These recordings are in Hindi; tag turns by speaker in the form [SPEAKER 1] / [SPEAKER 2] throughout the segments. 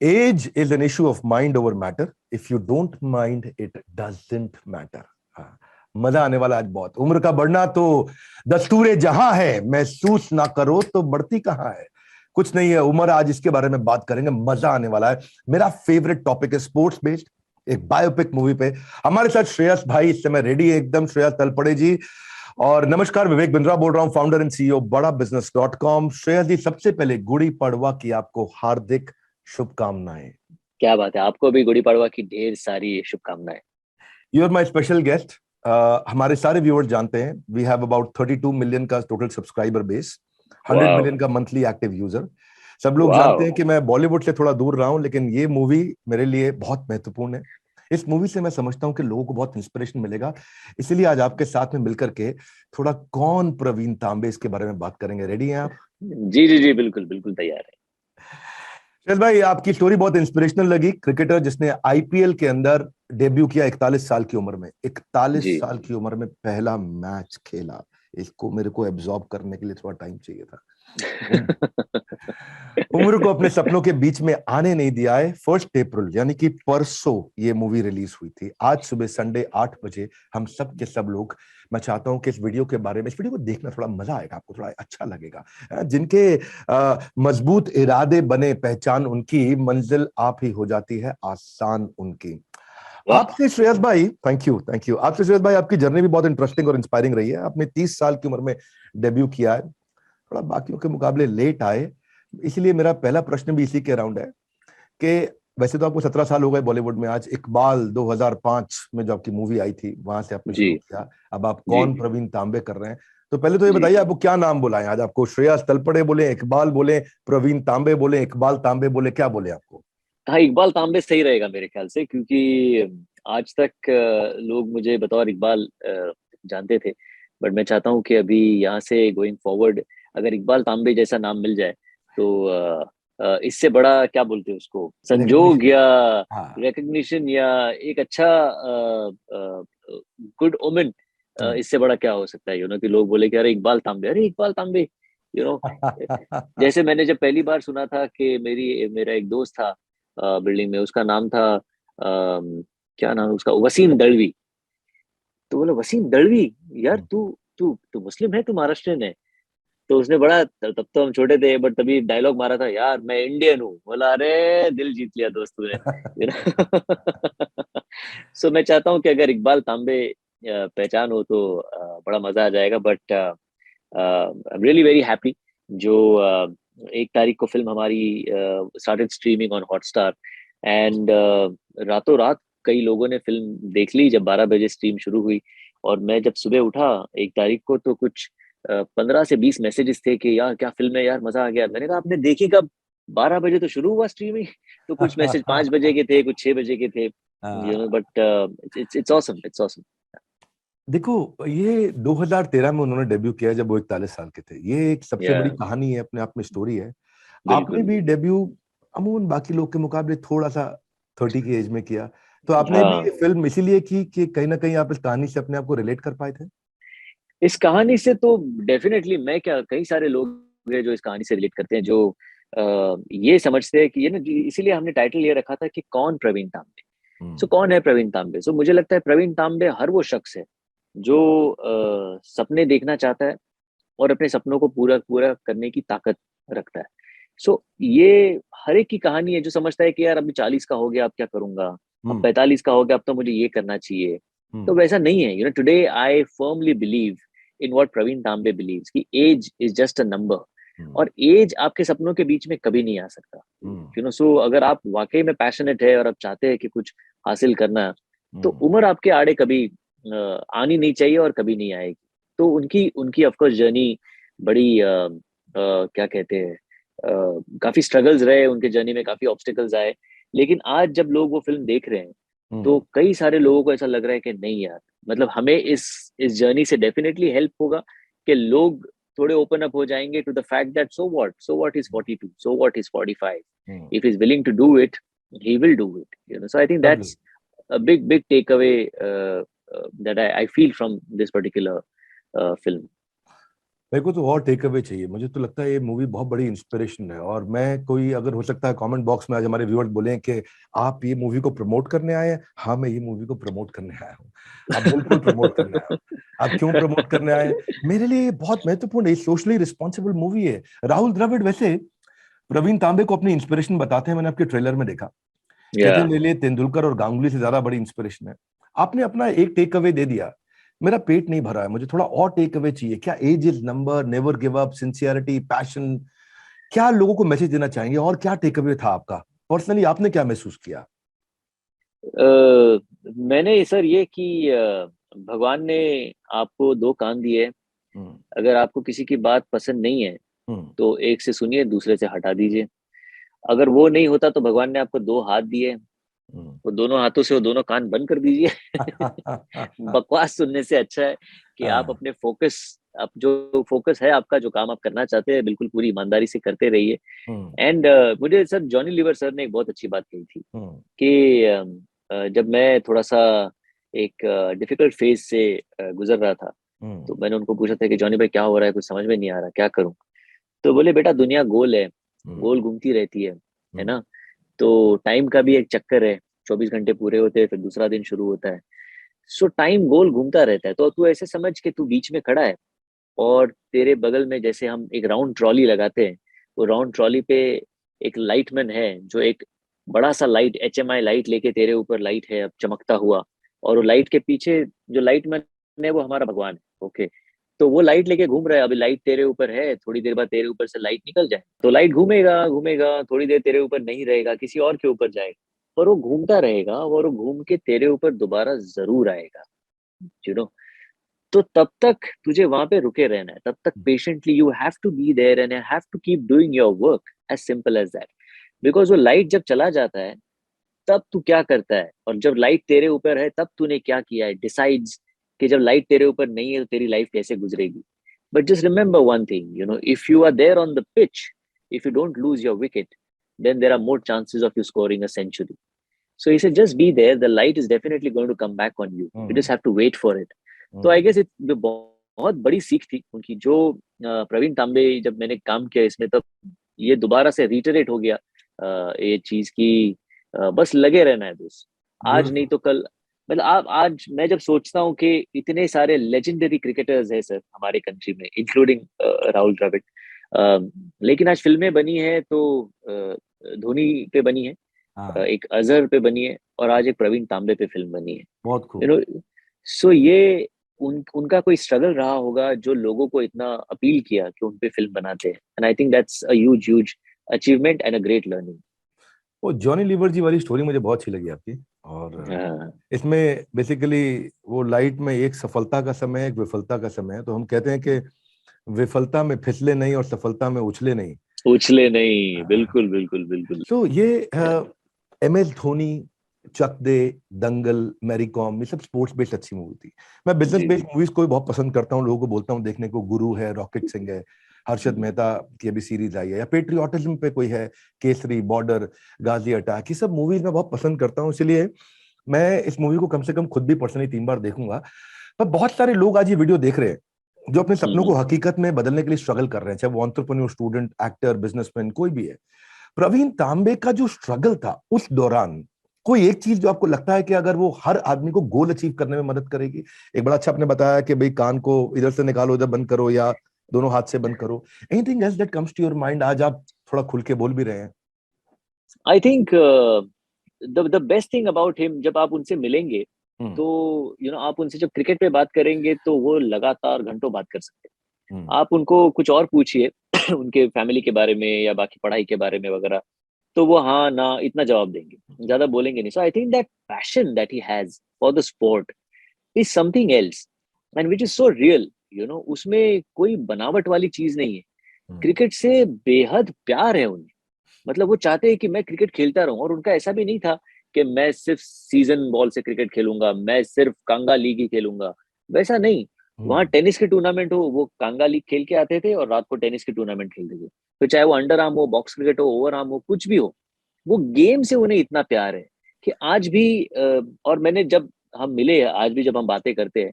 [SPEAKER 1] As is an issue of mind over matter, if you don't mind it doesn't matter. मजा आने वाला आज बहुत। उम्र का बढ़ना तो दस्तूरे जहां है, महसूस ना करो तो बढ़ती कहां है। कुछ नहीं है उम्र, आज इसके बारे में बात करेंगे, मजा आने वाला है। मेरा फेवरेट टॉपिक है स्पोर्ट्स बेस्ड, एक बायोपिक मूवी पे। हमारे साथ श्रेयस भाई इस समय रेडी है एकदम, श्रेयस तलपड़े जी। और नमस्कार, विवेक बिंद्रा बोल रहा हूं, फाउंडर एंड सीईओ बड़ा बिजनेस .com। श्रेयस जी, सबसे पहले गुड़ी पड़वा की आपको हार्दिक शुभकामनाएं।
[SPEAKER 2] क्या बात है, आपको भी गुड़ी पड़वा की ढेर सारी शुभकामनाएं।
[SPEAKER 1] You are my special guest. हमारे सारे व्यूअर्स जानते हैं वी हैव अबाउट 32 मिलियन का टोटल सब्सक्राइबर बेस, 100
[SPEAKER 2] वाह
[SPEAKER 1] मिलियन का मंथली एक्टिव यूजर। सब लोग जानते
[SPEAKER 2] वाह।
[SPEAKER 1] हैं कि मैं बॉलीवुड से थोड़ा दूर रहा हूं, लेकिन ये मूवी मेरे लिए बहुत महत्वपूर्ण है। इस मूवी से मैं समझता हूं कि लोगों को बहुत इंस्पिरेशन मिलेगा। इसीलिए आज आपके साथ में मिलकर के थोड़ा कौन प्रवीण तांबे इसके बारे में बात करेंगे। रेडी हैं आप?
[SPEAKER 2] जी जी जी, बिल्कुल बिल्कुल तैयार है।
[SPEAKER 1] शैल भाई, आपकी स्टोरी बहुत इंस्पिरेशनल लगी। क्रिकेटर जिसने आईपीएल के अंदर डेब्यू किया 41 साल की उम्र में, 41
[SPEAKER 2] जी।
[SPEAKER 1] साल की उम्र में पहला मैच खेला। इसको मेरे को एब्जॉर्ब करने के लिए थोड़ा टाइम चाहिए था। उम्र को अपने सपनों के बीच में आने नहीं दिया है। 1 अप्रैल यानी कि परसों ये मूवी रिलीज हुई थी। आज सुबह संडे 8 बजे हम सब के सब लोग, मैं चाहता हूं कि इस वीडियो के बारे में, इस वीडियो को देखना थोड़ा मजा आएगा, आपको थोड़ा अच्छा लगेगा। जिनके मजबूत इरादे बने पहचान उनकी, मंजिल आप ही हो जाती है आसान उनकी।
[SPEAKER 2] वाह।
[SPEAKER 1] आपसे श्रेयस भाई, थैंक यू। आपसे श्रेयस भाई, आपकी जर्नी भी बहुत इंटरेस्टिंग और इंस्पायरिंग रही है। आपने 30 साल की उम्र में डेब्यू किया है, थोड़ा बाकियों के मुकाबले लेट आए। इसलिए मेरा पहला प्रश्न भी इसी के अराउंड है कि वैसे तो आपको 17 साल हो गए बॉलीवुड में। आज इकबाल 2005 में जो आपकी मूवी आई थी, वहां से आपने
[SPEAKER 2] जी
[SPEAKER 1] शुरू किया। अब आप
[SPEAKER 2] जी
[SPEAKER 1] कौन प्रवीण तांबे कर रहे हैं। तो पहले तो ये
[SPEAKER 2] जी।
[SPEAKER 1] बताइए, आपको क्या नाम बुलाएं आज? आपको श्रेयस तलपड़े बोले, इकबाल बोले, प्रवीण तांबे बोले, इकबाल तांबे बोले, क्या बोले आपको?
[SPEAKER 2] हाँ, इकबाल तांबे सही रहेगा मेरे ख्याल से, क्योंकि आज तक लोग मुझे बतौर इकबाल जानते थे। बट मैं चाहता हूँ कि अभी यहाँ से गोइंग फॉरवर्ड अगर इकबाल तांबे जैसा नाम मिल जाए तो इससे बड़ा क्या बोलते हैं उसको, संजोग
[SPEAKER 1] रिकग्निशन।
[SPEAKER 2] या
[SPEAKER 1] हाँ।
[SPEAKER 2] रिकग्निशन या एक अच्छा गुड ओमेन,
[SPEAKER 1] हम्म।
[SPEAKER 2] इससे बड़ा क्या हो सकता है, कि लोग बोले कि अरे इकबाल तांबे, अरे इकबाल तांबे। यू नो जैसे मैंने जब पहली बार सुना था कि मेरा एक दोस्त था बिल्डिंग में, उसका नाम था क्या नाम है उसका, वसीम दलवी। तो बोला वसीम दलवी, यार तू तू तू मुस्लिम है, तू महाराष्ट्रियन है। तो उसने बड़ा, तब तो हम छोटे थे, बट तभी डायलॉग मारा था, यार मैं इंडियन हूँ। बोला अरे दिल जीत लिया दोस्त तूने। सो मैं चाहता हूँ कि अगर इकबाल तांबे पहचान हो तो बड़ा मजा आ जाएगा। But I am really very happy जो 1 तारीख को फिल्म हमारी started streaming on Hotstar. And रातों रात कई लोगों ने फिल्म देख ली जब 12 बजे स्ट्रीम शुरू हुई। और मैं जब सुबह उठा 1 तारीख को तो कुछ 15 से 20 मैसेजेस थे कि यार क्या फिल्म है, यार मजा आ गया। मैंने कहा आपने देखी कब? 12 बजे तो शुरू हुआ स्ट्रीमिंग। तो कुछ मैसेज 5 बजे के थे, कुछ 6 बजे के थे। But it's awesome, it's awesome.
[SPEAKER 1] देखो, ये 2013 में उन्होंने डेब्यू किया जब वो 41 साल के थे। ये एक सबसे
[SPEAKER 2] या
[SPEAKER 1] बड़ी कहानी है, अपने आप में स्टोरी है। आपने
[SPEAKER 2] बिल्कुल।
[SPEAKER 1] भी डेब्यू अमूमन बाकी लोग के मुकाबले थोड़ा सा 30 की एज में किया। तो आपने भी
[SPEAKER 2] हाँ,
[SPEAKER 1] ये फिल्म इसीलिए की कि कहीं ना कहीं आप इस कहानी से अपने आप को रिलेट कर पाए थे?
[SPEAKER 2] इस कहानी से तो डेफिनेटली, मैं क्या, कई सारे लोग हैं जो इस कहानी से रिलेट करते हैं, जो ये समझते हैं कि ये ना, इसीलिए हमने टाइटल ये रखा था कि कौन प्रवीण तांबे। सो
[SPEAKER 1] हम्म।
[SPEAKER 2] कौन है प्रवीण तांबे? सो मुझे लगता है प्रवीण तांबे हर वो शख्स है जो सपने देखना चाहता है और अपने सपनों को पूरा पूरा करने की ताकत रखता है। सो ये हर एक की कहानी है जो समझता है कि यार अभी 40 का हो गया, अब क्या करूंगा, अब
[SPEAKER 1] हम्म।
[SPEAKER 2] 45 का हो गया, अब तो मुझे ये करना चाहिए। तो
[SPEAKER 1] हम्म।
[SPEAKER 2] वैसा नहीं है। Today I firmly believe in what Praveen Tambe believes कि age is just a number.
[SPEAKER 1] हम्म।
[SPEAKER 2] और एज आपके सपनों के बीच में कभी नहीं आ सकता।
[SPEAKER 1] हम्म।
[SPEAKER 2] सो अगर आप वाकई में पैशनेट है और आप चाहते हैं कि कुछ हासिल करना है, तो
[SPEAKER 1] हम्म।
[SPEAKER 2] उम्र आपके आड़े कभी आनी नहीं चाहिए और कभी नहीं आएगी। तो उनकी उनकी ऑफकोर्स जर्नी बड़ी क्या कहते हैं, काफी स्ट्रगल्स रहे उनके जर्नी में, काफी ऑब्स्टिकल्स आए। लेकिन आज जब लोग वो फिल्म देख रहे हैं तो
[SPEAKER 1] हम्म।
[SPEAKER 2] कई सारे लोगों को ऐसा लग रहा है कि नहीं यार, मतलब हमें इस जर्नी से डेफिनेटली हेल्प होगा कि लोग थोड़े ओपन अप हो जाएंगे to the fact that so what is 42, so what is 45,
[SPEAKER 1] hmm.
[SPEAKER 2] If is willing to do it, he will do it. So I think
[SPEAKER 1] Lovely.
[SPEAKER 2] that's a big takeaway that I feel from this particular film.
[SPEAKER 1] मेरे को तो और टेक अवे चाहिए। मुझे तो लगता है ये मूवी बहुत बड़ी इंस्पिरेशन है, और मैं कोई अगर हो सकता है कमेंट बॉक्स में आज हमारे व्यूअर्स बोले कि आप ये मूवी को प्रमोट करने आए हैं, हाँ मैं ये मूवी को प्रमोट करने आया हूँ। आप बिल्कुल प्रमोट करने आया हूँ। आप क्यों प्रमोट करने आए हैं? मेरे लिए ये बहुत महत्वपूर्ण है, सोशली रिस्पॉन्सिबल मूवी है। राहुल द्रविड़ वैसे प्रवीण तांबे को अपनी इंस्पिरेशन बताते हैं, मैंने आपके ट्रेलर में देखा। कहते हैं
[SPEAKER 2] या
[SPEAKER 1] मेरे लिए तेंदुलकर और गांगुली से ज्यादा बड़ी इंस्पिरेशन है। आपने अपना एक टेक अवे दे दिया, मेरा पेट नहीं भरा है, मुझे थोड़ा और टेक अवे चाहिए। क्या age is number, never give up, sincerity, passion, क्या लोगों को मैसेज देना चाहेंगे, और क्या टेक अवे था आपका? पर्सनली आपने क्या महसूस किया?
[SPEAKER 2] मैंने सर ये कि भगवान ने आपको दो कान दिए।
[SPEAKER 1] हम्म।
[SPEAKER 2] अगर आपको किसी की बात पसंद नहीं है
[SPEAKER 1] हम्म।
[SPEAKER 2] तो एक से सुनिए, दूसरे से हटा दीजिए। अगर वो नहीं होता तो भगवान ने आपको दो हाथ दिए,
[SPEAKER 1] हम्म।
[SPEAKER 2] वो दोनों हाथों से वो दोनों कान बंद कर दीजिए। बकवास सुनने से अच्छा है कि आप
[SPEAKER 1] हाँ।
[SPEAKER 2] अपने फोकस, आप जो फोकस है आपका, जो काम आप करना चाहते हैं, बिल्कुल पूरी ईमानदारी से करते रहिए।
[SPEAKER 1] हम्म।
[SPEAKER 2] एंड मुझे सर जॉनी लीवर सर ने एक बहुत अच्छी बात कही थी
[SPEAKER 1] हम्म।
[SPEAKER 2] कि जब मैं थोड़ा सा एक डिफिकल्ट फेज से गुजर रहा था,
[SPEAKER 1] हम्म।
[SPEAKER 2] तो मैंने उनको पूछा था कि जॉनी भाई क्या हो रहा है, कुछ समझ में नहीं आ रहा, क्या करूं? तो बोले बेटा दुनिया गोल है,
[SPEAKER 1] हम्म।
[SPEAKER 2] गोल घूमती रहती है
[SPEAKER 1] हम्म।
[SPEAKER 2] ना? तो टाइम का भी एक चक्कर है, 24 घंटे पूरे होते हैं फिर दूसरा दिन शुरू होता है। सो टाइम गोल घूमता रहता है, तो तू ऐसे समझ के तू बीच में खड़ा है और तेरे बगल में जैसे हम एक राउंड ट्रॉली लगाते हैं, वो राउंड ट्रॉली पे एक लाइटमैन है जो एक बड़ा सा लाइट, HMI लाइट लेके तेरे ऊपर लाइट है अब चमकता हुआ, और वो लाइट के पीछे जो लाइटमैन है वो हमारा भगवान है। ओके, तो वो लाइट लेके घूम रहा है, अभी लाइट तेरे ऊपर है, थोड़ी देर बाद तेरे ऊपर से लाइट निकल जाए तो लाइट घूमेगा घूमेगा, थोड़ी देर तेरे ऊपर नहीं रहेगा, किसी और के ऊपर जाएगा, पर वो घूमता रहेगा और वो घूम के तेरे ऊपर दोबारा जरूर आएगा। यू नो, तो तब तक तुझे वहां पे रुके रहना है, तब तक patiently you have to be there and have to keep doing your work, as simple as that. Because वो लाइट जब चला जाता है तब तू क्या करता है, और जब लाइट तेरे ऊपर है तब तूने क्या किया है, डिसाइड्स कि जब लाइट तेरे ऊपर नहीं है तो तेरी लाइफ कैसे गुजरेगी। But just remember one thing, if you are there on the pitch, if you don't lose your wicket, then there are more chances of you scoring a century. So he said, just be there. The light is definitely going to come back on you. You just
[SPEAKER 1] hmm.
[SPEAKER 2] have to wait for it. तो आई
[SPEAKER 1] हम्म।
[SPEAKER 2] गेस बहुत बड़ी सीख थी उनकी, जो प्रवीण तांबे जब मैंने काम किया इसमें तब ये दोबारा से रिटरेट हो गया, ये चीज की बस लगे रहना है दोस्त, आज नहीं
[SPEAKER 1] ब्यूटीफुल।
[SPEAKER 2] तो कल। मतलब आप आज मैं जब सोचता हूँ कि इतने सारे लेजेंडरी क्रिकेटर्स हैं सर हमारे कंट्री में, इंक्लूडिंग राहुल द्रविड़, लेकिन आज फिल्में बनी है तो धोनी पे बनी है,
[SPEAKER 1] हाँ।
[SPEAKER 2] एक अजहर पे बनी है, और आज एक प्रवीण तांबे पे फिल्म बनी है।
[SPEAKER 1] बहुत
[SPEAKER 2] यू
[SPEAKER 1] खूब।
[SPEAKER 2] नो, सो ये उनका कोई स्ट्रगल रहा होगा जो लोगों को इतना अपील किया कि उन पे फिल्म बनाते हैं, and I think that's a huge huge achievement and a great learning.
[SPEAKER 1] वो जॉनी लीवर जी वाली स्टोरी मुझे बहुत अच्छी लगी आपकी। और
[SPEAKER 2] हाँ
[SPEAKER 1] इसमें बेसिकली वो लाइट में एक सफलता का समय है, एक विफलता का समय है। तो हम कहते हैं कि विफलता में फिसले नहीं और सफलता में उछले नहीं।
[SPEAKER 2] उछले नहीं, बिल्कुल बिल्कुल बिल्कुल।
[SPEAKER 1] तो ये MS धोनी, चक दे, दंगल, मैरी कॉम, ये सब स्पोर्ट्स बेस्ड अच्छी मूवी थी। मैं बिजनेस
[SPEAKER 2] जी
[SPEAKER 1] बेस्ड
[SPEAKER 2] जी।
[SPEAKER 1] मूवीज को भी बहुत पसंद करता हूँ, लोगों को बोलता हूँ देखने को। गुरु है, रॉकेट सिंह है, हर्षद
[SPEAKER 2] हम्म,
[SPEAKER 1] मेहता की अभी सीरीज आई है, या पेट्रियोटिज्म पे कोई है, केसरी, बॉर्डर, गाजी अटैक, ये सब मूवीज मैं बहुत पसंद करता हूँ। इसलिए मैं इस मूवी को कम से कम खुद भी पर्सनली 3 बार देखूंगा। पर बहुत सारे लोग आज ये वीडियो देख रहे हैं जो अपने सपनों को
[SPEAKER 2] हम्म।
[SPEAKER 1] हकीकत में बदलने के लिए स्ट्रगल कर रहे हैं, चाहे वो एंटरप्रेन्योर, स्टूडेंट, एक्टर, बिजनेसमैन, कोई भी है। प्रवीण तांबे का जो स्ट्रगल था उस दौरान, कोई एक चीज जो आपको लगता है कि अगर वो हर आदमी को गोल अचीव करने में मदद करेगी? एक बड़ा अच्छा आपने बताया कि भाई कान को इधर से निकालो, इधर बंद करो, या दोनों हाथ से बंद करो। Anything else that comes to your mind? आज आप थोड़ा खुल के बोल भी रहे हैं।
[SPEAKER 2] I think the best thing about him, जब आप उनसे मिलेंगे
[SPEAKER 1] हम्म।
[SPEAKER 2] तो आप उनसे जब क्रिकेट पे बात करेंगे तो वो लगातार घंटों बात कर सकते
[SPEAKER 1] हम्म।
[SPEAKER 2] हैं। आप उनको कुछ और पूछिए उनके फैमिली के बारे में या बाकी पढ़ाई के बारे में वगैरह, तो वो हाँ ना इतना जवाब देंगे, ज्यादा बोलेंगे नहीं। So I think that passion that he has for the sport is something else, and which is so real. उसमें कोई बनावट वाली चीज नहीं है।
[SPEAKER 1] हम्म।
[SPEAKER 2] क्रिकेट से बेहद प्यार है उन्हें, मतलब वो चाहते हैं कि मैं क्रिकेट खेलता रहूं, और उनका ऐसा भी नहीं था कि मैं सिर्फ सीजन बॉल से क्रिकेट खेलूंगा, मैं सिर्फ कांगा लीग ही खेलूंगा, वैसा नहीं। वहां
[SPEAKER 1] हम्म।
[SPEAKER 2] टेनिस के टूर्नामेंट हो, वो कांगा लीग खेल के आते थे और रात को टेनिस के टूर्नामेंट खेलते थे। तो चाहे वो अंडर आर्म हो, बॉक्स क्रिकेट हो, ओवर आर्म हो, कुछ भी हो, वो गेम से उन्हें इतना प्यार है कि आज भी और मैंने जब हम मिले, आज भी जब हम बातें करते हैं,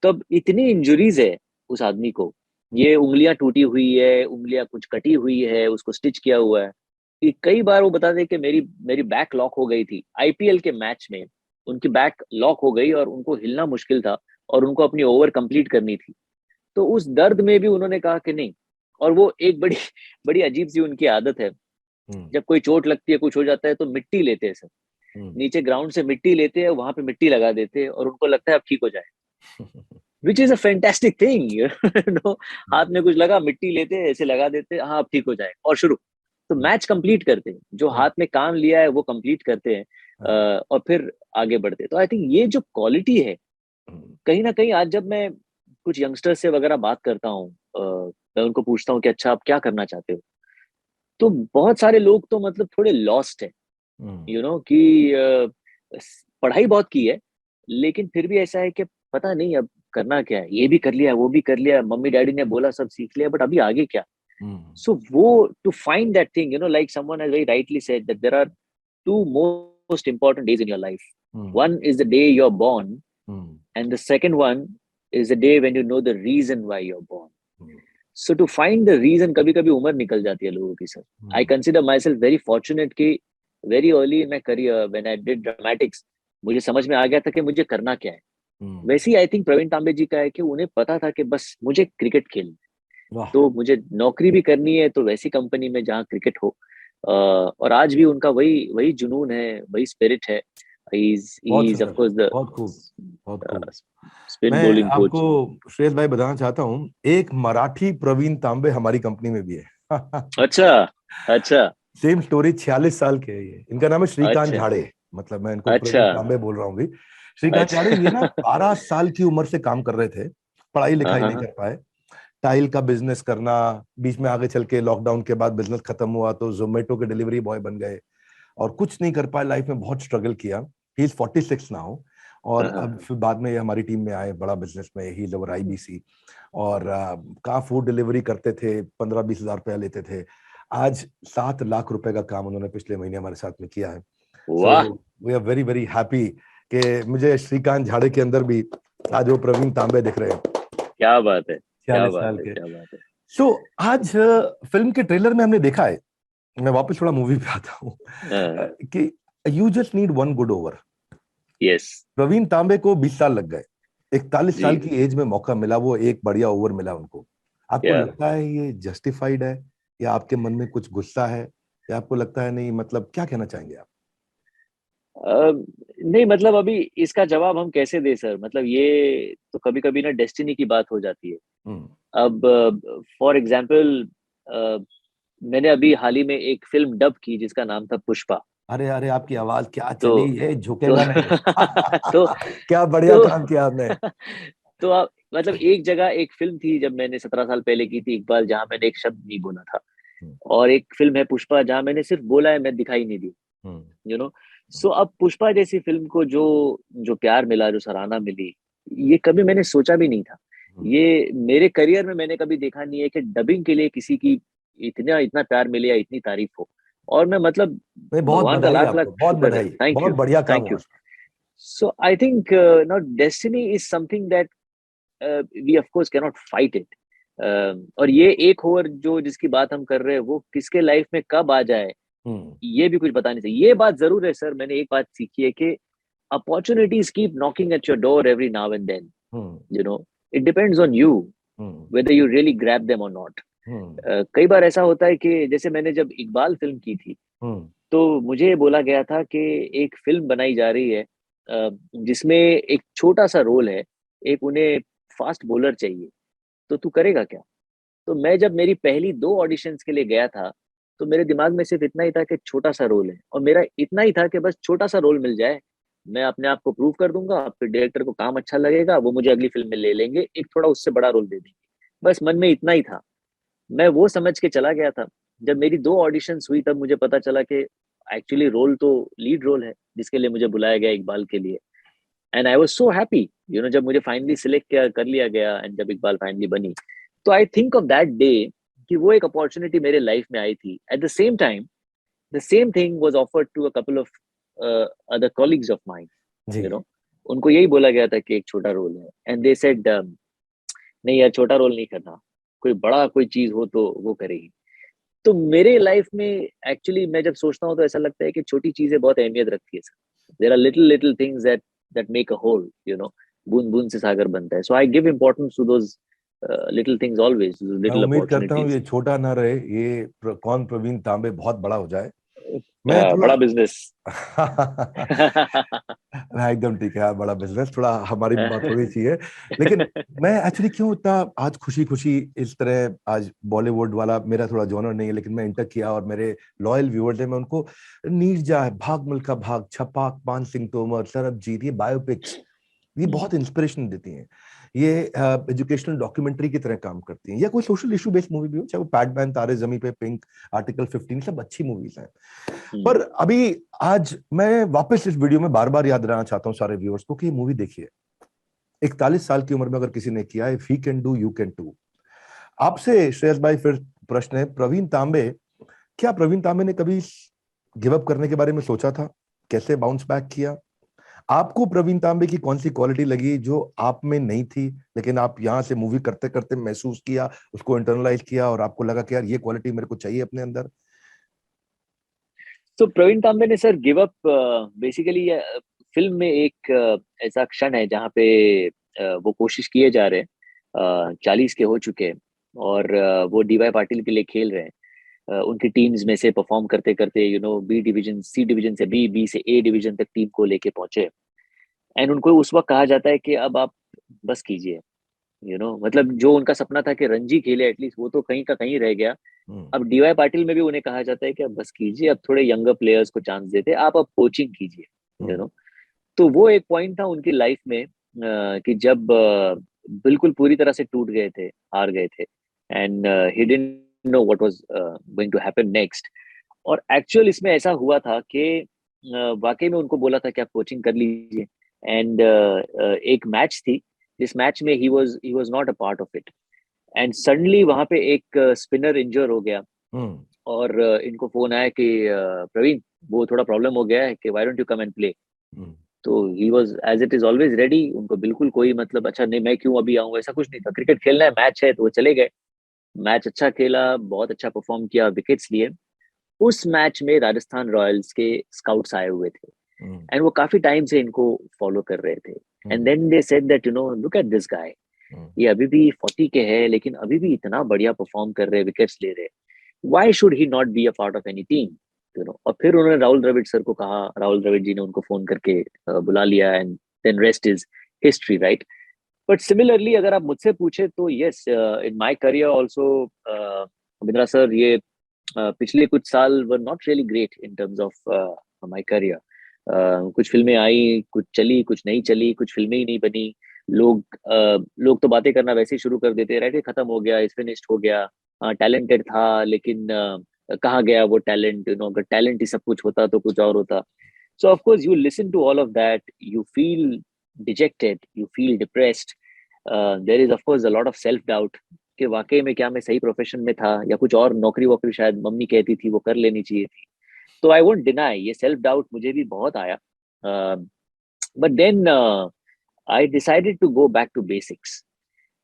[SPEAKER 2] तब इतनी इंजुरीज है उस आदमी को, ये उंगलियां टूटी हुई है, उंगलियां कुछ कटी हुई है, उसको स्टिच किया हुआ है। कि कई बार वो बता दे कि मेरी मेरी बैक लॉक हो गई थी आईपीएल के मैच में, उनकी बैक लॉक हो गई और उनको हिलना मुश्किल था और उनको अपनी ओवर कंप्लीट करनी थी। तो उस दर्द में भी उन्होंने कहा कि नहीं। और वो एक बड़ी बड़ी अजीब सी उनकी आदत है,
[SPEAKER 1] हम्म।
[SPEAKER 2] जब कोई चोट लगती है, कुछ हो जाता है, तो मिट्टी लेते हैं सर।
[SPEAKER 1] हम्म।
[SPEAKER 2] नीचे ग्राउंड से मिट्टी लेते हैं, वहां पे मिट्टी लगा देते हैं और उनको लगता है अब ठीक हो जाए, which is a fantastic thing no. हाथ में कुछ लगा, मिट्टी लेते हैं, ऐसे लगा देते हैं, हाँ अब ठीक हो जाए और शुरू। तो मैच कंप्लीट करते हैं, जो हाथ में काम लिया है वो कंप्लीट करते हैं, और फिर आगे बढ़ते हैं। तो आई थिंक ये जो क्वालिटी है, कहीं ना कहीं आज जब मैं कुछ यंगस्टर्स से वगैरह बात करता हूँ, मैं उनको पूछता हूँ कि अच्छा आप क्या करना चाहते हो, तो बहुत सारे लोग तो मतलब थोड़े लॉस्ट है, कि पढ़ाई बहुत की है, लेकिन फिर भी ऐसा है कि पता नहीं अब करना क्या है, ये भी कर लिया वो भी कर लिया, मम्मी डैडी ने बोला सब सीख लिया, बट अभी आगे क्या। सो वो to find that thing, like someone has very rightly said that there are two most important days in your life. One is the day you're born, and the second one is the day when you know the reason why you're born. So to find the reason, कभी कभी उम्र निकल जाती है लोगों की sir. I consider myself very fortunate कि very early in my career when I did dramatics, मुझे समझ में आ गया था कि मुझे करना क्या है। वैसे ही आई थिंक प्रवीण तांबे जी का है कि उन्हें पता था कि बस मुझे क्रिकेट खेलना है,
[SPEAKER 1] वाह।
[SPEAKER 2] तो मुझे नौकरी भी करनी है तो वैसी कंपनी में जहाँ क्रिकेट हो। और आज भी उनका वही वही जुनून है, वही स्पिरिट है।
[SPEAKER 1] बहुत
[SPEAKER 2] ही इज ऑफ
[SPEAKER 1] सुंदर।
[SPEAKER 2] कोर्स द
[SPEAKER 1] बहुत खूब। बहुत खूब।
[SPEAKER 2] स्पिन
[SPEAKER 1] मैं
[SPEAKER 2] बॉलिंग
[SPEAKER 1] आपको
[SPEAKER 2] कोच।
[SPEAKER 1] श्रेयस भाई बताना चाहता हूँ, एक मराठी प्रवीण तांबे हमारी कंपनी में भी है।
[SPEAKER 2] अच्छा, अच्छा,
[SPEAKER 1] सेम स्टोरी। 46 साल के है ये। इनका नाम है श्रीकांत
[SPEAKER 2] अच्छा,
[SPEAKER 1] झाड़े। मतलब मैं इनको
[SPEAKER 2] अच्छा,
[SPEAKER 1] प्रवीण तांबे बोल रहा हूँ भी। श्रीकांत झाड़े ये ना
[SPEAKER 2] अच्छा।
[SPEAKER 1] 12 साल की उम्र से काम कर रहे थे, पढ़ाई
[SPEAKER 2] हाँ,
[SPEAKER 1] लिखाई
[SPEAKER 2] हाँ,
[SPEAKER 1] नहीं
[SPEAKER 2] हाँ,
[SPEAKER 1] कर पाए। टाइल का बिजनेस करना, बीच में आगे चल के लॉकडाउन के बाद बिजनेस खत्म हुआ तो जोमेटो के डिलीवरी बॉय बन गए और कुछ नहीं कर पाए लाइफ में, बहुत स्ट्रगल किया। He is 46 now. और
[SPEAKER 2] हाँ,
[SPEAKER 1] अब
[SPEAKER 2] हाँ।
[SPEAKER 1] फिर बाद में ये हमारी टीम में आए, बड़ा बिजनेस में ही लवर आईबीसी। और कहाँ फूड डिलीवरी करते थे, 15-20 हजार रुपया लेते थे। आज 7 लाख रुपए का काम उन्होंने पिछले महीने हमारे साथ में किया है। सो
[SPEAKER 2] वाह,
[SPEAKER 1] we are very very happy कि मुझे श्रीकांत झाड़े के अंदर भी आज वो प्रवीण तांबे दिख रहे हैं,
[SPEAKER 2] क्या बात है, क्या
[SPEAKER 1] 46
[SPEAKER 2] बात
[SPEAKER 1] साल
[SPEAKER 2] है,
[SPEAKER 1] के।
[SPEAKER 2] क्या बात है।
[SPEAKER 1] सो आज फिल्म के ट्रेलर में हमने देखा है, मैं वापस थोड़ा मूवी पे आता हूँ, कि you just need one good over.
[SPEAKER 2] Yes.
[SPEAKER 1] Praveen Tambe को 20 साल लग गए, 41 साल
[SPEAKER 2] जी।
[SPEAKER 1] की एज में मौका मिला, वो एक बढ़िया ओवर मिला उनको। आपको
[SPEAKER 2] या
[SPEAKER 1] लगता है ये जस्टिफाइड है, या आपके मन में कुछ गुस्सा है, या आपको लगता है नहीं, मतलब क्या कहना चाहेंगे आप?
[SPEAKER 2] नहीं मतलब अभी इसका जवाब हम कैसे दे सर, मतलब ये तो कभी कभी ना डेस्टिनी की बात हो जाती है।
[SPEAKER 1] हम्म।
[SPEAKER 2] अब फॉर एग्जाम्पल, मैंने अभी हाल ही में एक फिल्म डब की जिसका नाम था पुष्पा।
[SPEAKER 1] अरे अरे, आपकी आवाज क्या
[SPEAKER 2] तो
[SPEAKER 1] चली है,
[SPEAKER 2] तो
[SPEAKER 1] झुकेगा नहीं।
[SPEAKER 2] तो
[SPEAKER 1] क्या बढ़िया
[SPEAKER 2] तो
[SPEAKER 1] काम किया आपने।
[SPEAKER 2] तो आप मतलब एक जगह एक फिल्म थी जब मैंने 17 साल पहले की थी इकबाल, जहां मैंने एक शब्द नहीं बोला था।
[SPEAKER 1] हम्म।
[SPEAKER 2] और एक फिल्म है पुष्पा जहां मैंने सिर्फ बोला है, मैं दिखाई नहीं दी।
[SPEAKER 1] हम्म।
[SPEAKER 2] You know. सो अब पुष्पा जैसी फिल्म को जो जो प्यार मिला, जो सराहना मिली, ये कभी मैंने सोचा भी नहीं था।
[SPEAKER 1] हम्म।
[SPEAKER 2] ये मेरे करियर में मैंने कभी देखा नहीं है कि डबिंग के लिए किसी की इतना इतना प्यार मिले या इतनी तारीफ हो। और मैं मतलब
[SPEAKER 1] नहीं, बहुत
[SPEAKER 2] भगवान का
[SPEAKER 1] बधाई
[SPEAKER 2] लाख लाख
[SPEAKER 1] आपको, बहुत
[SPEAKER 2] शुक्र है।
[SPEAKER 1] बधाई,
[SPEAKER 2] थैंक
[SPEAKER 1] बहुत
[SPEAKER 2] यू,
[SPEAKER 1] बढ़िया काम
[SPEAKER 2] थैंक
[SPEAKER 1] हुआ।
[SPEAKER 2] You. So I think not destiny is something that we of course can not fight it. और ये एक ओवर जो जिसकी बात हम कर रहे हैं वो किसके लाइफ में कब आ जाए,
[SPEAKER 1] हम्म।
[SPEAKER 2] ये भी कुछ पता नहीं चाहिए। ये बात जरूर है सर, मैंने एक बात सीखी है कि opportunities keep knocking at your door every now and then.
[SPEAKER 1] Hmm.
[SPEAKER 2] you know it depends on you
[SPEAKER 1] hmm.
[SPEAKER 2] whether you really grab them or not.
[SPEAKER 1] हम्म।
[SPEAKER 2] कई बार ऐसा होता है कि जैसे मैंने जब इकबाल फिल्म की थी,
[SPEAKER 1] हम्म।
[SPEAKER 2] तो मुझे बोला गया था कि एक फिल्म बनाई जा रही है, जिसमें एक छोटा सा रोल है, एक उन्हें फास्ट बॉलर चाहिए, तो तू करेगा क्या। तो मैं जब मेरी पहली 2 ऑडिशंस के लिए गया था, तो मेरे दिमाग में सिर्फ इतना ही था कि छोटा सा रोल है, और मेरा इतना ही था कि बस छोटा सा रोल मिल जाए, मैं अपने आप को प्रूव कर दूंगा, फिर डायरेक्टर को काम अच्छा लगेगा, वो मुझे अगली फिल्म में ले लेंगे, एक थोड़ा उससे बड़ा रोल दे देंगे। बस मन में इतना ही था, मैं वो समझ के चला गया था। जब मेरी 2 ऑडिशंस हुई तब मुझे पता चला कि एक्चुअली रोल तो लीड रोल है जिसके लिए मुझे बुलाया गया इकबाल के लिए। And I was so happy, जब मुझे फाइनली सिलेक्ट कर लिया गया एंड जब इकबाल फाइनली बनी। तो I think of that day कि वो एक अपॉर्चुनिटी मेरे लाइफ में आई थी। At the same time the same thing was offered to a couple of other colleagues of mine.
[SPEAKER 1] जी।
[SPEAKER 2] यू नो उनको यही बोला गया था कि एक छोटा रोल है, एंड दे सेड नहीं यार छोटा रोल नहीं करना, कोई बड़ा कोई चीज हो तो वो करेगी। तो मेरे लाइफ में एक्चुअली मैं जब सोचता हूँ तो ऐसा लगता है कि छोटी चीजें बहुत अहमियत रखती है sir. There are little little things that that make a whole, you know. बूंद बूंद से सागर बनता है। So I give importance to those little things always,
[SPEAKER 1] मैं
[SPEAKER 2] लिटिल
[SPEAKER 1] उम्मीद करता हूँ
[SPEAKER 2] अपॉर्चुनिटीज।
[SPEAKER 1] ये छोटा ना रहे, ये कौन प्रवीण तांबे बहुत बड़ा हो जाए। मैं थोड़ा
[SPEAKER 2] बड़ा बिजनेस।
[SPEAKER 1] हाँ, एकदम ठीक है यार, बड़ा बिजनेस थोड़ा हमारी बात थोड़ी सी है। लेकिन मैं एक्चुअली क्यों इतना आज खुशी खुशी इस तरह, आज बॉलीवुड वाला मेरा थोड़ा जॉनर नहीं है, लेकिन मैं इंटर किया और मेरे लॉयल व्यूअर्स हैं, मैं उनको नीरजा है, भाग मिल्खा भाग, छपाक, पान सिंह तोमर, सरबजीत, ये बायोपिक्स ये बहुत इंस्पिरेशन देती हैं। ये एजुकेशनल डॉक्यूमेंट्री की तरह काम करती हैं, या कोई सोशल इशू बेस्ड मूवी भी हो, चाहे वो पैडमैन, तारे जमी पे, पिंक, आर्टिकल 15, सब अच्छी मूवीज हैं। पर अभी आज मैं वापस इस वीडियो में बार बार याद दिलाना चाहता हूँ सारे व्यूअर्स को कि ये मूवी देखिए। 41 साल की उम्र में अगर किसी ने किया है, if he can do you can too. आपसे श्रेयस भाई फिर प्रश्न है, प्रवीण तांबे, क्या प्रवीण तांबे ने कभी गिव अप करने के बारे में सोचा था? कैसे बाउंस बैक किया? आपको प्रवीण तांबे की कौन सी क्वालिटी लगी जो आप में नहीं थी, लेकिन आप यहां से मूवी करते करते महसूस किया, उसको इंटरनलाइज किया और आपको लगा कि यार ये क्वालिटी मेरे को चाहिए अपने अंदर?
[SPEAKER 2] तो प्रवीण तांबे ने sir give up basically film में एक ऐसा क्षण है जहाँ पे वो कोशिश किए जा रहे हैं, 40 के हो चुके हैं, और वो डीवाई पाटिल के लिए खेल रहे हैं। उनकी टीम्स में से परफॉर्म करते करते बी डिवीजन, सी डिवीजन से बी से ए डिवीजन तक टीम को लेके पहुंचे। एंड उनको उस वक्त कहा जाता है कि अब आप बस कीजिए। मतलब जो उनका सपना था कि रणजी खेले एटलीस्ट, वो तो कहीं का कहीं रह गया।
[SPEAKER 1] हम्म।
[SPEAKER 2] अब डीवाई पाटिल में भी उन्हें कहा जाता है कि अब बस कीजिए, अब थोड़े यंगर प्लेयर्स को चांस देते, आप अब कोचिंग कीजिए। You
[SPEAKER 1] hmm.
[SPEAKER 2] नो तो वो एक पॉइंट था उनकी लाइफ में, कि जब बिल्कुल पूरी तरह से टूट गए थे, हार गए थे, and he didn't know what was going to happen next. और एक्चुअल इसमें ऐसा हुआ था कि वाकई में उनको बोला था कि आप कोचिंग कर लीजिए। एंड एक मैच थी, जिस मैच में he was not a part of it. And suddenly वहां पे एक स्पिनर इंजर हो गया,
[SPEAKER 1] हम्म।
[SPEAKER 2] और इनको फोन आया कि प्रवीण, वो थोड़ा प्रॉब्लम हो गया है, कि why don't you come and play.
[SPEAKER 1] हम्म।
[SPEAKER 2] तो he was as it is always ready. उनको बिल्कुल कोई मतलब अच्छा नहीं, मैं क्यों अभी आऊँ, ऐसा कुछ नहीं था। क्रिकेट खेलना है, मैच है, तो वो चले गए। मैच अच्छा खेला, बहुत अच्छा परफॉर्म किया, विकेट्स लिए। उस मैच में राजस्थान रॉयल्स के स्काउट्स आए हुए थे,
[SPEAKER 1] हम्म।
[SPEAKER 2] एंड वो काफी टाइम से इनको फॉलो कर रहे थे। And
[SPEAKER 1] hmm.
[SPEAKER 2] Then they said that look at this guy,
[SPEAKER 1] hmm.
[SPEAKER 2] ये अभी भी 40 के है, लेकिन अभी भी इतना बढ़िया परफॉर्म कर रहे हैं, विकेट्स ले रहे हैं। Why should he not be a part of any team? और फिर उन्होंने राहुल द्रविड़ सर को कहा, राहुल द्रविड़ जी ने उनको फोन करके बुला लिया, and then rest is history, right? But similarly अगर आप मुझसे पूछे तो yes, in my career also, Abhindra sir, ये पिछले कुछ साल were not really great in terms of my career. कुछ फिल्में आई, कुछ चली, कुछ नहीं चली, कुछ फिल्में ही नहीं बनी। लोग तो बातें करना वैसे ही शुरू कर देते, राइट, खत्म हो गया, इस फिनिश्ड हो गया, टैलेंटेड था, लेकिन कहाँ गया वो टैलेंट? अगर टैलेंट ही सब कुछ होता तो कुछ और होता। So of course you listen to all of that, you feel dejected, you feel depressed. There is of course a lot of self doubt कि वाकई में क्या मैं सही प्रोफेशन में था, या कुछ और नौकरी वोकरी शायद मम्मी कहती थी वो कर लेनी चाहिए थी। तो आई वोंट डिनाई, ये सेल्फ डाउट मुझे भी बहुत आया। But then I decided to go back to basics.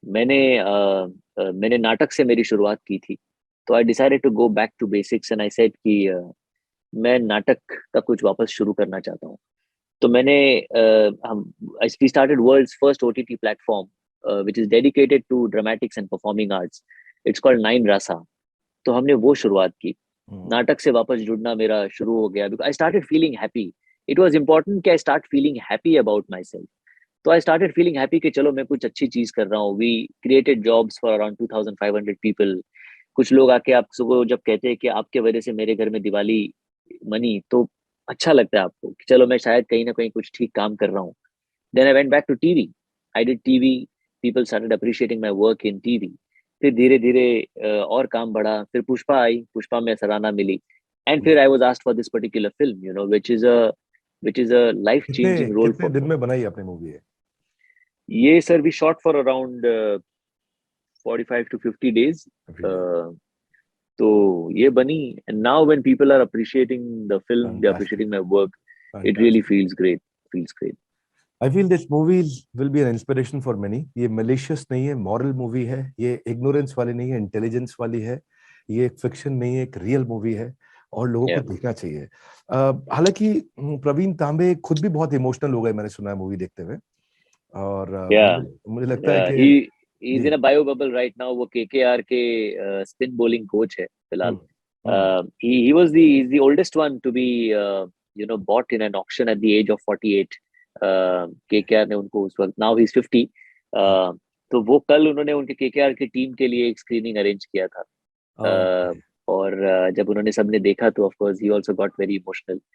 [SPEAKER 2] मैंने नाटक से मेरी शुरुआत की थी। तो I decided to go back to basics, and I said कि मैं नाटक का कुछ वापस शुरू करना चाहता हूँ। तो मैंने हम we started world's first OTT platform, which is dedicated to dramatics and performing arts. It's called nine Rasa. तो हमने वो शुरुआत की।
[SPEAKER 1] हम्म।
[SPEAKER 2] नाटक से वापस जुड़ना मेरा शुरू हो गया, because I started feeling happy. It was important कि I start feeling happy about myself. तो आई स्टार्टेड फीलिंग हैप्पी कि चलो मैं कुछ अच्छी चीज कर रहा हूँ। We created jobs for around 2500 people. कुछ लोग आके आपको जब कहते हैं कि आपके वजह से मेरे घर में दिवाली मनी, तो अच्छा लगता है आपको कि चलो मैं शायद कहीं ना कहीं कुछ ठीक काम कर रहा हूँ। Then I went back to TV. I did TV. People started appreciating my work in TV. फिर धीरे धीरे और काम बढ़ा। फिर पुष्पा आई, पुष्पा में सराहना मिली। एंड फिर I was asked for this particular film, which is a life
[SPEAKER 1] कितने
[SPEAKER 2] चेंजिंग रोल
[SPEAKER 1] कितने
[SPEAKER 2] फॉर
[SPEAKER 1] दिन
[SPEAKER 2] मी।
[SPEAKER 1] में बनाई आपने मूवी है?
[SPEAKER 2] ये sir we shot for around 45 to 50 days।
[SPEAKER 1] अभी
[SPEAKER 2] तो ये बनी। And now when people are appreciating the film, they
[SPEAKER 1] fantastic,
[SPEAKER 2] appreciating my work, it really
[SPEAKER 1] fantastic.
[SPEAKER 2] Feels great, feels great.
[SPEAKER 1] I feel this movie will be an inspiration for many. ये मलिशियस नहीं है, मॉरल मूवी है, ये इग्नोरेंस वाली नहीं है, इंटेलिजेंस वाली है, ये एक फिक्शन नहीं है, एक रियल मूवी है और लोगों को
[SPEAKER 2] Yeah.
[SPEAKER 1] देखना चाहिए। हालांकि प्रवीण तांबे खुद भी बहुत इमोशनल हो गए, मैंने सुना है मूवी देखते हुए। और
[SPEAKER 2] Yeah.
[SPEAKER 1] मुझे मुझे लगता है
[SPEAKER 2] Yeah.
[SPEAKER 1] कि
[SPEAKER 2] He's
[SPEAKER 1] ji.
[SPEAKER 2] in a bio bubble right now. वो KKR के spin bowling coach है फिलहाल.
[SPEAKER 1] हम्म। हम्म।
[SPEAKER 2] He was he's the oldest one to be bought in an auction at the age of 48. KKR ने उनको उस वक्त, now he's 50. Uh, तो वो कल उन्होंने उनके KKR की टीम के लिए एक स्क्रीनिंग अरेंज किया था.
[SPEAKER 1] ओके।
[SPEAKER 2] और जब उन्होंने सबने देखा तो of course he also got very emotional.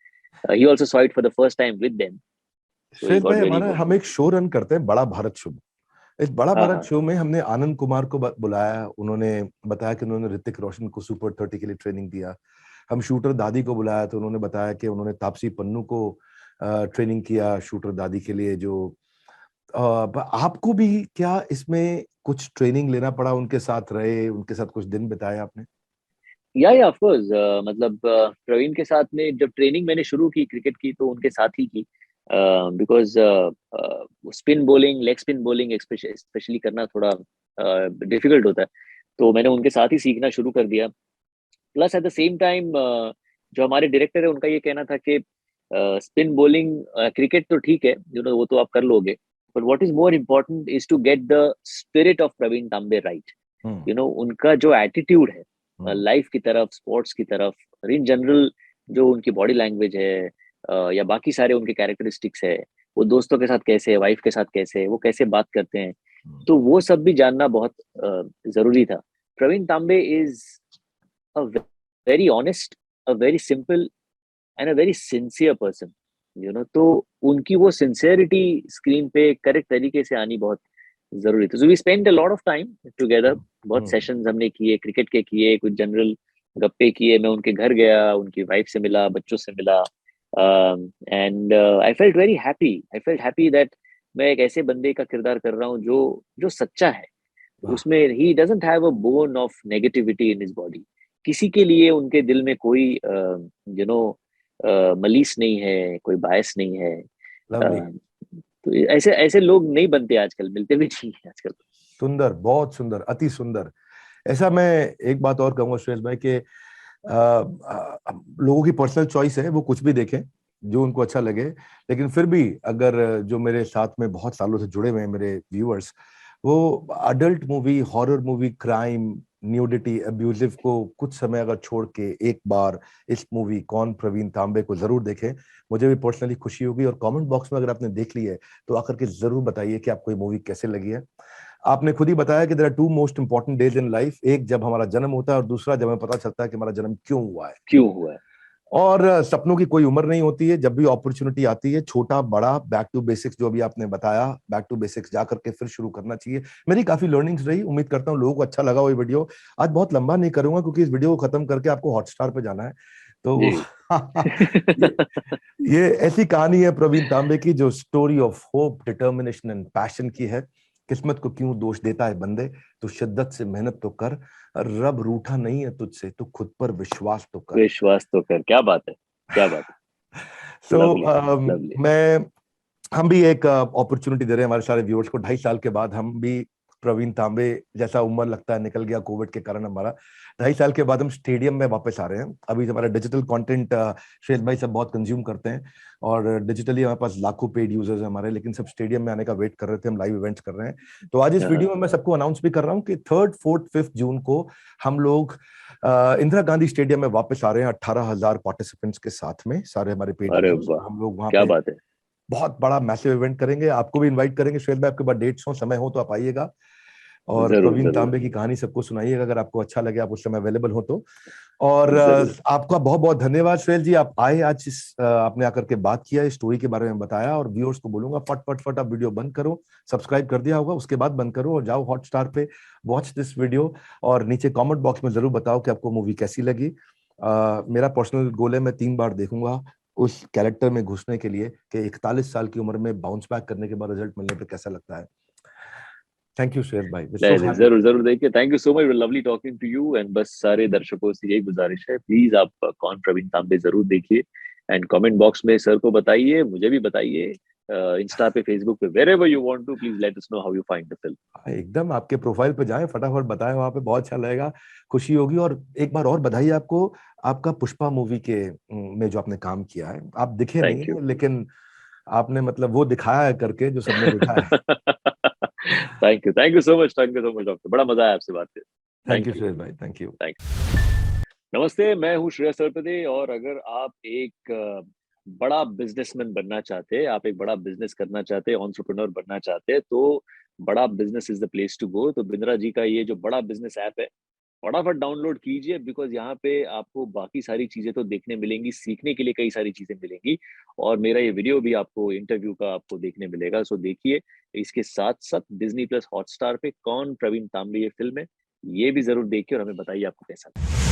[SPEAKER 2] He also saw it for the first time with them, so he
[SPEAKER 1] Shreyas भाई,
[SPEAKER 2] got very
[SPEAKER 1] हमारा हम
[SPEAKER 2] emotional.
[SPEAKER 1] एक शो रन करते हैं, बड़ा भारत शो। इस बड़ा
[SPEAKER 2] हाँ
[SPEAKER 1] भारत
[SPEAKER 2] हाँ.
[SPEAKER 1] शो में हमने आनंद कुमार को बुलाया। उन्होंने बताया कि उन्होंने ऋतिक रोशन को सुपर 30 के लिए ट्रेनिंग दिया। हम शूटर दादी को बुलाया तो उन्होंने बताया कि उन्होंने तापसी पन्नू को ट्रेनिंग किया शूटर दादी के लिए। जो आपको भी क्या इसमें कुछ ट्रेनिंग लेना पड़ा? उनके साथ रहे, उनके साथ कुछ दिन बिताए आपने?
[SPEAKER 2] या ऑफ कोर्स, मतलब प्रवीण के साथ में जब ट्रेनिंग मैंने शुरू की क्रिकेट की तो उनके साथ ही की, because spin bowling, leg spin bowling specially करना थोड़ा डिफिकल्ट होता है, तो मैंने उनके साथ ही सीखना शुरू कर दिया। Plus eight the same time जो हमारे डायरेक्टर है उनका ये कहना था कि स्पिन बॉलिंग, क्रिकेट तो ठीक है, वो तो आप कर लोगे, but what is more important is to get the spirit of Praveen Tambe right.
[SPEAKER 1] हम्म।
[SPEAKER 2] उनका जो एटीट्यूड है
[SPEAKER 1] हम्म।
[SPEAKER 2] लाइफ की तरफ, स्पोर्ट्स की तरफ, और इन जनरल जो उनकी बॉडी लैंग्वेज है, या बाकी सारे उनके कैरेक्टरिस्टिक्स है, वो दोस्तों के साथ कैसे है, वाइफ के साथ कैसे है, वो कैसे बात करते हैं, तो वो सब भी जानना बहुत जरूरी था। प्रवीण तांबे is a very honest, a very simple and a very sincere person. तो उनकी वो सिंसियरिटी स्क्रीन पे करेक्ट तरीके से आनी बहुत जरूरी थी। So we spend a lot of time together. बहुत
[SPEAKER 1] हम्म।
[SPEAKER 2] सेशंस हमने किए, क्रिकेट के किए, कुछ जनरल गप्पे किए, मैं उनके घर गया, उनकी वाइफ से मिला, बच्चों से मिला, and I felt very happy. I felt happy that मैं एक ऐसे बंदे का किरदार कर रहा हूँ जो जो सच्चा है।
[SPEAKER 1] वाह।
[SPEAKER 2] उसमें he doesn't have a bone of negativity in his body. किसी के लिए उनके दिल में कोई मलीस नहीं है, कोई बायस नहीं है।
[SPEAKER 1] लवली।
[SPEAKER 2] तो ऐसे ऐसे लोग नहीं बनते आजकल, मिलते भी नहीं है आजकल।
[SPEAKER 1] सुंदर, बहुत सुंदर, अति सुंदर। ऐसा मैं एक बात और कहूंगा सुरेश भाई कि लोगों की पर्सनल चॉइस है, वो कुछ भी देखें जो उनको अच्छा लगे। लेकिन फिर भी अगर जो मेरे साथ में बहुत सालों से जुड़े हुए हैं मेरे व्यूअर्स, वो adult movie, horror movie, crime, nudity, abusive को कुछ समय अगर छोड़ के एक बार इस मूवी कौन प्रवीण तांबे को जरूर देखें। मुझे भी पर्सनली खुशी होगी। और कमेंट बॉक्स में अगर आपने देख ली है तो आकर के जरूर बताइए कि आपको ये मूवी कैसे लगी है। आपने खुद ही बताया कि there are two most important days in life, एक जब हमारा जन्म होता है और दूसरा जब हमें पता चलता है कि हमारा जन्म क्यों हुआ है।
[SPEAKER 2] क्यों हुआ है?
[SPEAKER 1] और सपनों की कोई उम्र नहीं होती है। जब भी अपॉर्चुनिटी आती है, छोटा बड़ा, बैक टू बेसिक्स, जो भी आपने बताया, बैक टू बेसिक्स जा करके फिर शुरू करना चाहिए। मेरी काफी लर्निंग्स रही। उम्मीद करता हूँ लोगों को अच्छा लगा वो ये वीडियो। आज बहुत लंबा नहीं करूंगा क्योंकि इस वीडियो को खत्म करके आपको हॉटस्टार पे जाना है। तो
[SPEAKER 2] जी।
[SPEAKER 1] ये ये ऐसी कहानी है प्रवीण तांबे की जो story of hope, determination and passion की है। किस्मत को क्यों दोष देता है बंदे, तो शिद्दत से मेहनत तो कर। रब रूठा नहीं है तुझसे, तो खुद पर विश्वास तो कर।
[SPEAKER 2] विश्वास तो कर, क्या बात है, क्या बात है।
[SPEAKER 1] So
[SPEAKER 2] lovely, lovely.
[SPEAKER 1] मैं हम भी एक अपॉर्चुनिटी दे रहे हैं हमारे सारे व्यूअर्स को। 2.5 साल के बाद हम भी प्रवीण तांबे जैसा उम्र लगता है निकल गया कोविड के कारण हमारा। 2.5 साल के बाद हम स्टेडियम में वापस आ रहे हैं। अभी हमारा डिजिटल कंटेंट श्रेयस भाई सब बहुत कंज्यूम करते हैं और डिजिटली हमारे पास लाखों पेड यूजर्स हैं हमारे, लेकिन सब स्टेडियम में आने का वेट कर रहे थे। हम लाइव इवेंट्स कर रहे हैं। तो आज इस वीडियो में मैं सबको अनाउंस भी कर रहा हूँ कि 3rd, 4th, 5th जून को हम लोग इंदिरा गांधी स्टेडियम में वापस आ रहे हैं 18,000 पार्टिसिपेंट्स के साथ में, सारे हमारे पेड
[SPEAKER 2] अरे
[SPEAKER 1] यूजर्स।
[SPEAKER 2] वाह,
[SPEAKER 1] हम लोग वहां
[SPEAKER 2] क्या
[SPEAKER 1] पे
[SPEAKER 2] बात है।
[SPEAKER 1] बहुत बड़ा मैसिव इवेंट करेंगे। आपको भी इनवाइट करेंगे श्वेत भाई, आपके पास डेट्स हो, समय हो तो आप आइएगा और
[SPEAKER 2] जरूर
[SPEAKER 1] प्रवीण
[SPEAKER 2] जरूर
[SPEAKER 1] तांबे की कहानी सबको सुनाइएगा अगर आपको अच्छा लगे, आप उस समय अवेलेबल हो तो। और
[SPEAKER 2] जरूर।
[SPEAKER 1] आपका बहुत बहुत धन्यवाद श्वेत जी, आप आए आज। आपने आकर के बात किया, इस स्टोरी के बारे में बताया। और व्यूअर्स को बोलूंगा फट फट फट आप वीडियो बंद करो, सब्सक्राइब कर दिया होगा उसके बाद बंद करो और जाओ हॉटस्टार पे, वॉच दिस वीडियो। और नीचे कमेंट बॉक्स में जरूर बताओ कि आपको मूवी कैसी लगी। मेरा पर्सनल गोल है मैं 3 बार देखूंगा उस कैरेक्टर में घुसने के लिए कि 41 साल की उम्र में बाउंस बैक करने के बाद रिजल्ट मिलने पे कैसा लगता है। थैंक यू श्रेयस भाई, सो
[SPEAKER 2] नहीं नहीं,
[SPEAKER 1] हैप्पी।
[SPEAKER 2] जरूर जरूर देखिए। Thank you so much, lovely talking to you. And बस सारे दर्शकों से यही गुजारिश है, प्लीज आप कौन प्रवीण तांबे जरूर देखिए, एंड कमेंट बॉक्स में सर को बताइए, मुझे भी बताइए, इंस्टा पे, फेसबुक पे, wherever you want to, please let us know how you find the film.
[SPEAKER 1] एकदम आपके प्रोफाइल पे जाएं, फटाफट बताएं, वहां पे बहुत अच्छा लगेगा, खुशी होगी। और एक बार और बधाई आपको, आपका पुष्पा मूवी के में जो आपने काम किया है, आप दिखे नहीं
[SPEAKER 2] Thank you.
[SPEAKER 1] है, लेकिन आपने मतलब वो दिखाया है करके जो सबने देखा है।
[SPEAKER 2] Thank you so much, doctor, बड़ा मजा आया आपसे बात करके।
[SPEAKER 1] Thank you
[SPEAKER 2] thank you.
[SPEAKER 1] Suresh भाई, थैंक यू।
[SPEAKER 2] थैंक नमस्ते, मैं हूँ श्रेयस सरपदे, और अगर आप एक बड़ा बिजनेसमैन बनना चाहते हैं, आप एक बड़ा बिजनेस करना चाहते हैं, एंटरप्रेन्योर बनना चाहते हैं, तो बड़ा business is the place to go. तो बिंद्रा जी का ये जो बड़ा बिजनेस ऐप है, फटाफट डाउनलोड कीजिए, बिकॉज यहाँ पे आपको बाकी सारी चीजें तो देखने मिलेंगी, सीखने के लिए कई सारी चीजें मिलेंगी, और मेरा ये वीडियो भी आपको, इंटरव्यू का आपको देखने मिलेगा। सो देखिए। इसके साथ साथ डिज्नी प्लस हॉटस्टार पे कौन प्रवीण तांबे ये फिल्म है, ये भी जरूर देखिए, और हमें बताइए आपको कैसा लगा।